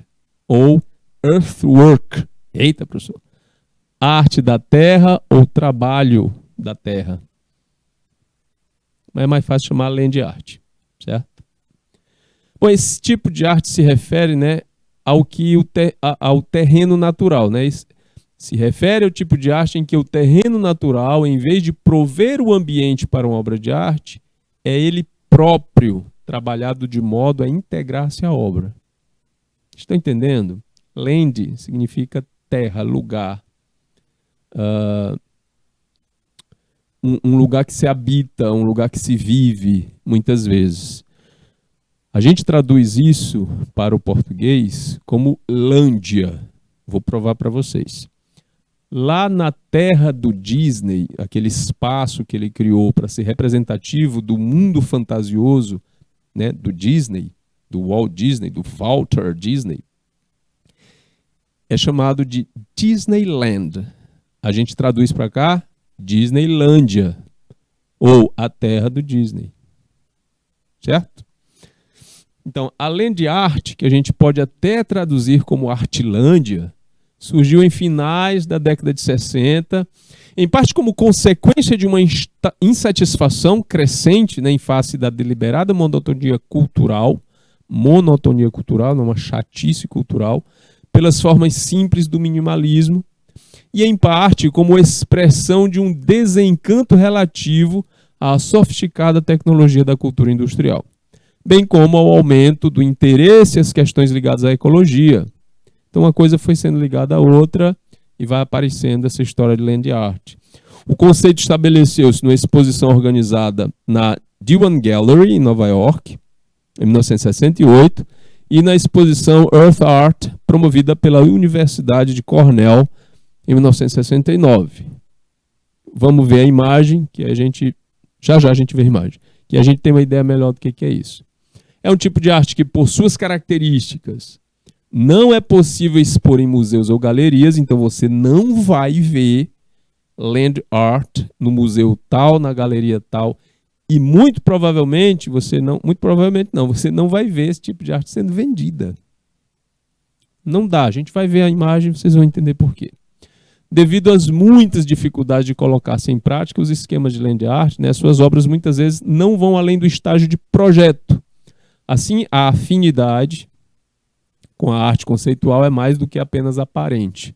ou Earthwork. Eita, professor. Arte da terra ou trabalho da terra. Mas é mais fácil chamar Land Art, certo? Bom, esse tipo de arte se refere, né, ao terreno natural, né? Se refere ao tipo de arte em que o terreno natural, em vez de prover o ambiente para uma obra de arte, é ele próprio trabalhado de modo a integrar-se à obra. Estão entendendo? Land significa terra, lugar. Um lugar que se habita, um lugar que se vive, muitas vezes. A gente traduz isso para o português como Lândia. Vou provar para vocês. Lá na terra do Disney, aquele espaço que ele criou para ser representativo do mundo fantasioso, né, do Disney, do Walt Disney, do Walter Disney, é chamado de Disneyland. A gente traduz para cá Disneylândia, ou a terra do Disney. Certo? Então, além de arte, que a gente pode até traduzir como Artilândia, surgiu em finais da década de 60, em parte como consequência de uma insatisfação crescente, né, em face da deliberada monotonia cultural, não uma chatice cultural, pelas formas simples do minimalismo, e em parte como expressão de um desencanto relativo à sofisticada tecnologia da cultura industrial, bem como ao aumento do interesse às questões ligadas à ecologia. Então uma coisa foi sendo ligada à outra e vai aparecendo essa história de land art. O conceito estabeleceu-se numa exposição organizada na Dewan Gallery, em Nova York, em 1968, e na exposição Earth Art, promovida pela Universidade de Cornell, em 1969. Vamos ver a imagem, que a gente... Já a gente vê a imagem, que a gente tem uma ideia melhor do que é isso. É um tipo de arte que, por suas características, não é possível expor em museus ou galerias, então você não vai ver land art no museu tal, na galeria tal, e muito provavelmente você não vai ver esse tipo de arte sendo vendida. Não dá, a gente vai ver a imagem, vocês vão entender por quê. Devido às muitas dificuldades de colocar-se em prática os esquemas de land art, né, suas obras muitas vezes não vão além do estágio de projeto. Assim, a afinidade com a arte conceitual é mais do que apenas aparente.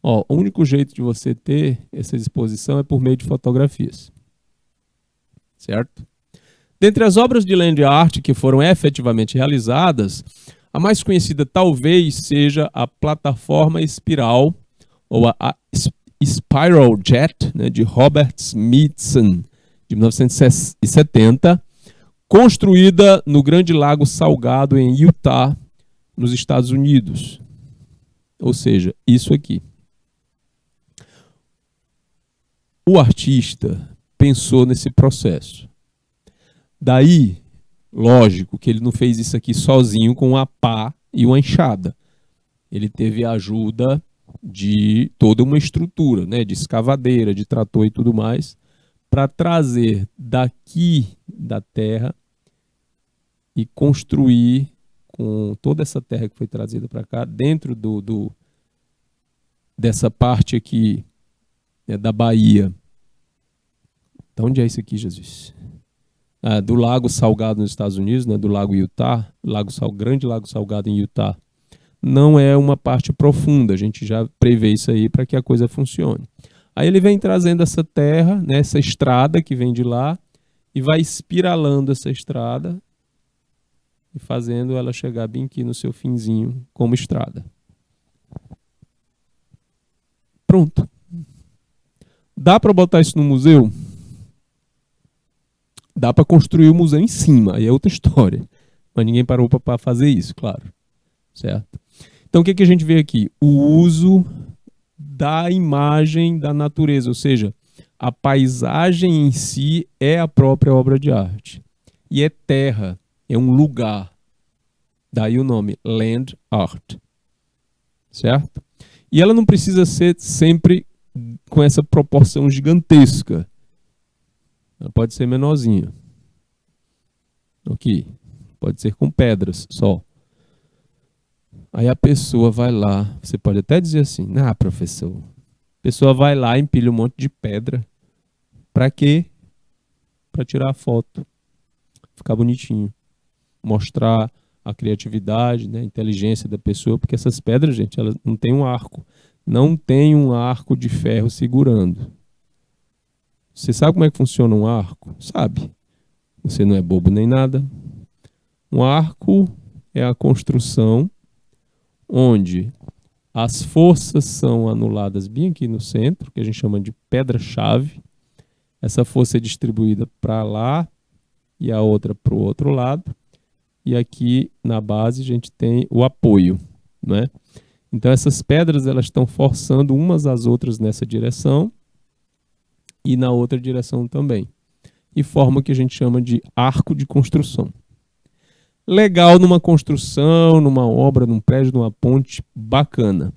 O único jeito de você ter essa exposição é por meio de fotografias. Certo? Dentre as obras de land art que foram efetivamente realizadas, a mais conhecida talvez seja a plataforma espiral, ou a Spiral Jet, né, de Robert Smithson, de 1970, construída no Grande Lago Salgado, em Utah, nos Estados Unidos. Ou seja, isso aqui. O artista pensou nesse processo. Daí, lógico que ele não fez isso aqui sozinho com uma pá e uma enxada. Ele teve a ajuda de toda uma estrutura, né, de escavadeira, de trator e tudo mais, para trazer daqui da terra e construir com toda essa terra que foi trazida para cá, dentro dessa parte aqui, né, da Bahia. Então, onde é isso aqui, Jesus? Do Lago Salgado nos Estados Unidos, né, do Lago Utah, Grande Lago Salgado em Utah. Não é uma parte profunda, a gente já prevê isso aí para que a coisa funcione. Aí ele vem trazendo essa terra, né, essa estrada que vem de lá, e vai espiralando essa estrada e fazendo ela chegar bem aqui no seu finzinho como estrada. Pronto. Dá para botar isso no museu? Dá para construir o museu em cima, aí é outra história. Mas ninguém parou para fazer isso, claro. Certo? Então o que a gente vê aqui? O uso da imagem da natureza, ou seja, a paisagem em si é a própria obra de arte. E é terra, é um lugar. Daí o nome, land art. Certo? E ela não precisa ser sempre com essa proporção gigantesca. Ela pode ser menorzinha. Ok. Pode ser com pedras só. Aí a pessoa vai lá, você pode até dizer assim, professor, a pessoa vai lá e empilha um monte de pedra. Pra quê? Pra tirar a foto. Ficar bonitinho. Mostrar a criatividade, né, a inteligência da pessoa, porque essas pedras, gente, elas não têm um arco. Não tem um arco de ferro segurando. Você sabe como é que funciona um arco? Sabe. Você não é bobo nem nada. Um arco é a construção onde as forças são anuladas bem aqui no centro, que a gente chama de pedra-chave. Essa força é distribuída para lá e a outra para o outro lado. E aqui na base a gente tem o apoio, né? Então essas pedras elas estão forçando umas às outras nessa direção e na outra direção também. E forma o que a gente chama de arco de construção. Legal numa construção, numa obra, num prédio, numa ponte, bacana.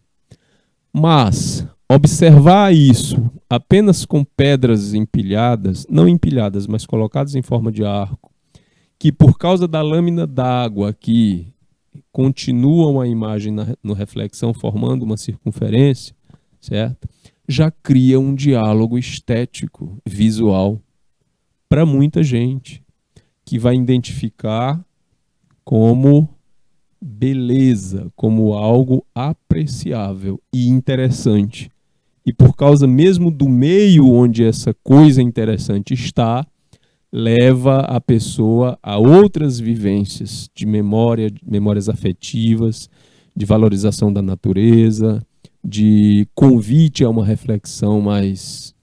Mas observar isso apenas com pedras empilhadas, não empilhadas, mas colocadas em forma de arco, que por causa da lâmina d'água aqui continuam a imagem na reflexão formando uma circunferência, certo? Já cria um diálogo estético, visual, para muita gente, que vai identificar como beleza, como algo apreciável e interessante. E por causa mesmo do meio onde essa coisa interessante está, leva a pessoa a outras vivências de memória, de memórias afetivas, de valorização da natureza, de convite a uma reflexão mais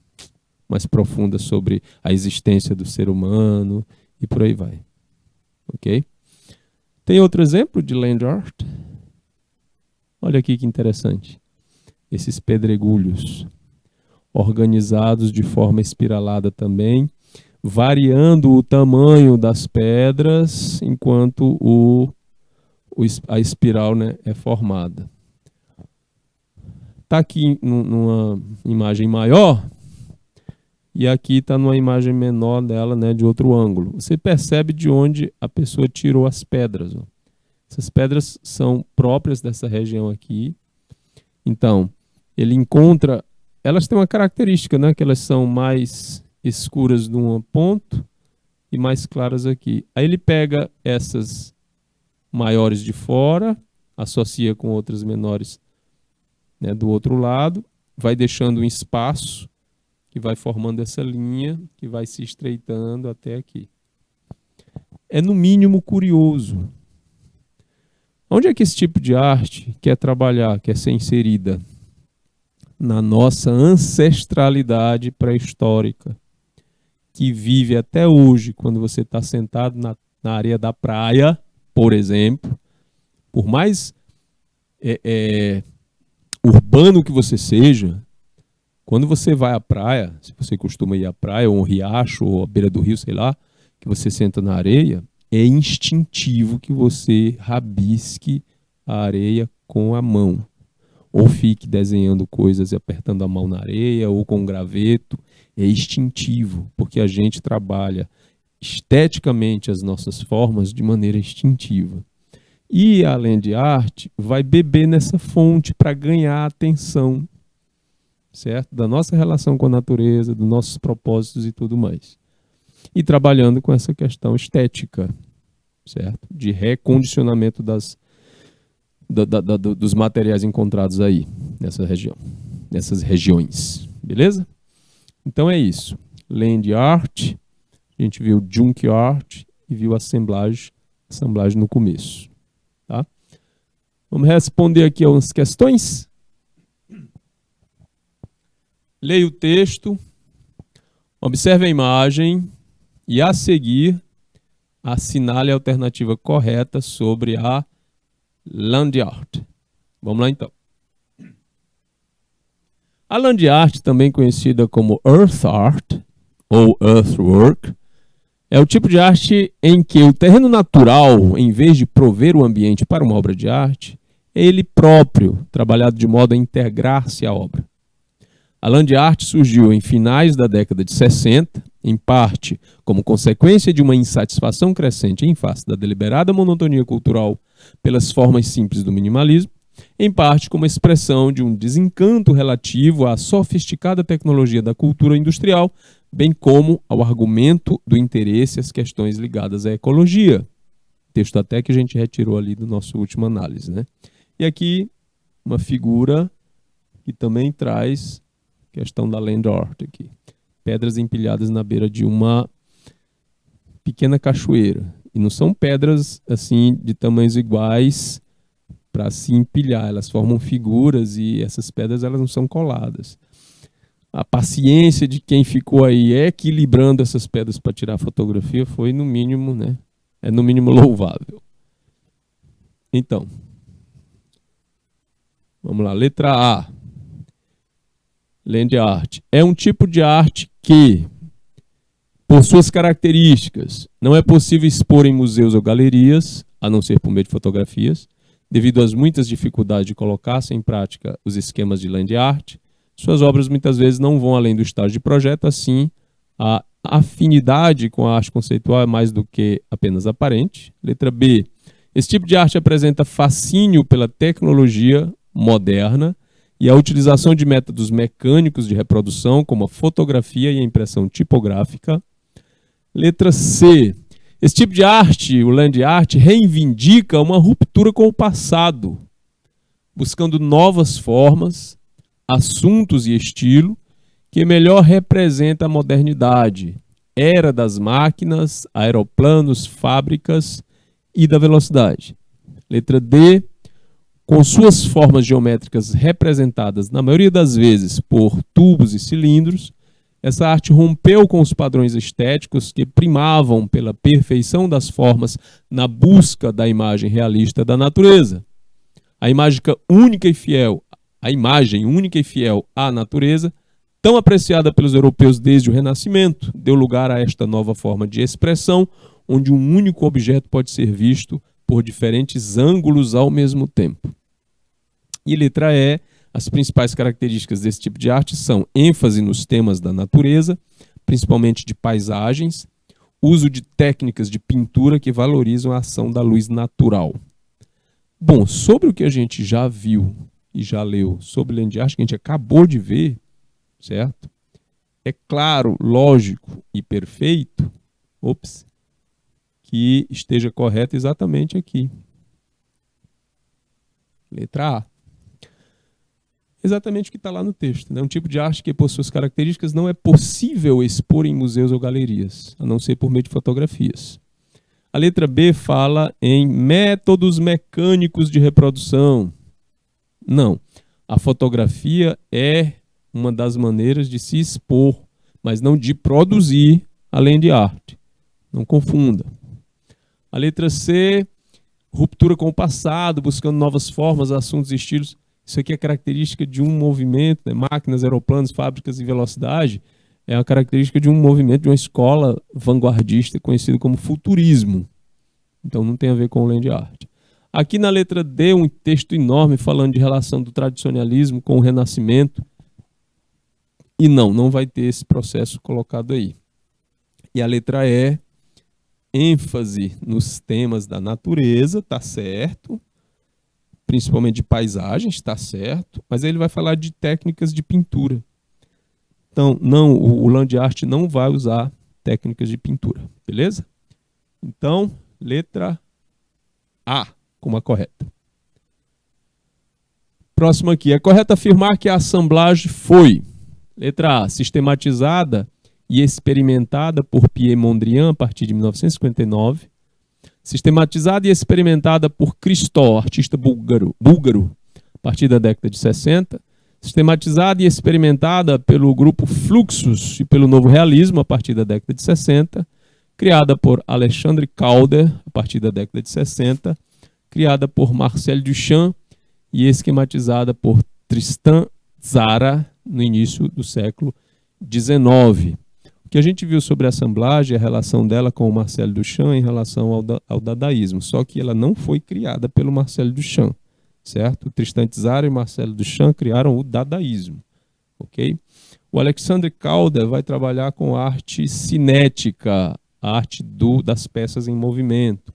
profunda sobre a existência do ser humano e por aí vai. Ok? Tem outro exemplo de land art? Olha aqui que interessante. Esses pedregulhos organizados de forma espiralada também, variando o tamanho das pedras enquanto a espiral, né, é formada. Está aqui numa imagem maior e aqui está numa imagem menor dela, né, de outro ângulo. Você percebe de onde a pessoa tirou as pedras. Ó. Essas pedras são próprias dessa região aqui. Então, ele encontra... Elas têm uma característica, né, que elas são mais escuras num ponto e mais claras aqui. Aí ele pega essas maiores de fora, associa com outras menores, né, do outro lado, vai deixando um espaço que vai formando essa linha que vai se estreitando até aqui. É no mínimo curioso. Onde é que esse tipo de arte quer trabalhar, quer ser inserida? Na nossa ancestralidade pré-histórica, que vive até hoje, quando você está sentado na areia da praia, por exemplo, por mais urbano que você seja, quando você vai à praia, se você costuma ir à praia, ou um riacho, ou à beira do rio, sei lá, que você senta na areia, é instintivo que você rabisque a areia com a mão. Ou fique desenhando coisas e apertando a mão na areia, ou com um graveto. É instintivo, porque a gente trabalha esteticamente as nossas formas de maneira instintiva. E a land art vai beber nessa fonte para ganhar atenção, certo? Da nossa relação com a natureza, dos nossos propósitos e tudo mais. E trabalhando com essa questão estética, certo? De recondicionamento dos materiais encontrados aí, nessa região, nessas regiões, beleza? Então é isso. Land art, a gente viu junk art e viu assemblagem no começo, tá? Vamos responder aqui algumas questões. Leia o texto, observe a imagem e, a seguir, assinale a alternativa correta sobre a land art. Vamos lá, então. A land art, também conhecida como earth art ou earthwork, é o tipo de arte em que o terreno natural, em vez de prover o ambiente para uma obra de arte, é ele próprio, trabalhado de modo a integrar-se à obra. A land art surgiu em finais da década de 60, em parte como consequência de uma insatisfação crescente em face da deliberada monotonia cultural pelas formas simples do minimalismo, em parte como expressão de um desencanto relativo à sofisticada tecnologia da cultura industrial, bem como ao argumento do interesse às questões ligadas à ecologia. Texto até que a gente retirou ali do nosso último análise, né? E aqui uma figura que também traz questão da land art aqui. Pedras empilhadas na beira de uma pequena cachoeira. E não são pedras assim de tamanhos iguais para se empilhar. Elas formam figuras e essas pedras elas não são coladas. A paciência de quem ficou aí equilibrando essas pedras para tirar a fotografia foi no mínimo, né? É no mínimo louvável. Então, vamos lá. Letra A. Land art. É um tipo de arte que, por suas características, não é possível expor em museus ou galerias, a não ser por meio de fotografias, devido às muitas dificuldades de colocar-se em prática os esquemas de land art. Suas obras muitas vezes não vão além do estágio de projeto, assim, a afinidade com a arte conceitual é mais do que apenas aparente. Letra B. Esse tipo de arte apresenta fascínio pela tecnologia moderna e a utilização de métodos mecânicos de reprodução, como a fotografia e a impressão tipográfica. Letra C. Esse tipo de arte, o land art, reivindica uma ruptura com o passado, buscando novas formas, assuntos e estilo que melhor representa a modernidade, era das máquinas, aeroplanos, fábricas e da velocidade. Letra D. Com suas formas geométricas representadas, na maioria das vezes, por tubos e cilindros, essa arte rompeu com os padrões estéticos que primavam pela perfeição das formas na busca da imagem realista da natureza. A imagem única e fiel à natureza, tão apreciada pelos europeus desde o Renascimento, deu lugar a esta nova forma de expressão, onde um único objeto pode ser visto por diferentes ângulos ao mesmo tempo. E letra E, as principais características desse tipo de arte são ênfase nos temas da natureza, principalmente de paisagens, uso de técnicas de pintura que valorizam a ação da luz natural. Bom, sobre o que a gente já viu e já leu sobre land art, que a gente acabou de ver, certo? É claro, lógico e perfeito, que esteja correto exatamente aqui. Letra A. Exatamente o que está lá no texto, né? Um tipo de arte que, por suas características, não é possível expor em museus ou galerias, a não ser por meio de fotografias. A letra B fala em métodos mecânicos de reprodução. Não. A fotografia é uma das maneiras de se expor, mas não de produzir a land art. Não confunda. A letra C, ruptura com o passado, buscando novas formas, assuntos e estilos. Isso aqui é característica de um movimento, né? Máquinas, aeroplanos, fábricas e velocidade. É uma característica de um movimento, de uma escola vanguardista conhecido como futurismo. Então não tem a ver com o land art. Aqui na letra D, um texto enorme falando de relação do tradicionalismo com o renascimento. E não vai ter esse processo colocado aí. E a letra E ênfase nos temas da natureza, tá certo, principalmente de paisagens, tá certo, mas aí ele vai falar de técnicas de pintura. Então, não, o Land Art não vai usar técnicas de pintura, beleza? Então, letra A como a correta. Próximo aqui. É correto afirmar que a assemblagem foi, letra A, sistematizada e experimentada por Pierre Mondrian a partir de 1959. Sistematizada e experimentada por Christo, artista búlgaro, a partir da década de 60. Sistematizada e experimentada pelo grupo Fluxus e pelo Novo Realismo a partir da década de 60. Criada por Alexandre Calder a partir da década de 60. Criada por Marcel Duchamp e esquematizada por Tristan Tzara no início do século XIX. O que a gente viu sobre a assemblagem é a relação dela com o Marcel Duchamp em relação ao dadaísmo, só que ela não foi criada pelo Marcel Duchamp, certo? O Tristan Tzara e o Marcel Duchamp criaram o dadaísmo, ok? O Alexandre Calder vai trabalhar com arte cinética, a arte das peças em movimento.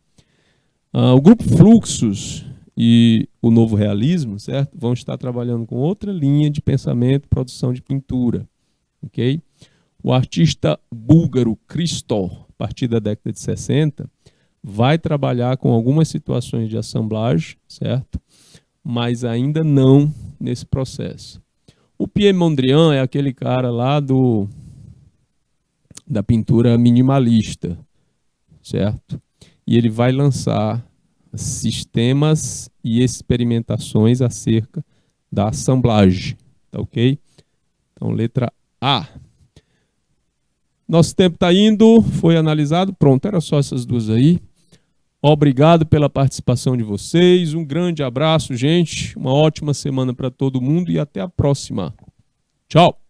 O grupo Fluxus e o Novo Realismo, certo? Vão estar trabalhando com outra linha de pensamento, produção de pintura, ok? O artista búlgaro Christo, a partir da década de 60, vai trabalhar com algumas situações de assemblagem, certo? Mas ainda não nesse processo. O Pierre Mondrian é aquele cara lá da pintura minimalista, certo? E ele vai lançar sistemas e experimentações acerca da assemblagem, tá ok? Então, letra A. Nosso tempo está indo, foi analisado, pronto, era só essas duas aí. Obrigado pela participação de vocês, um grande abraço, gente, uma ótima semana para todo mundo e até a próxima. Tchau!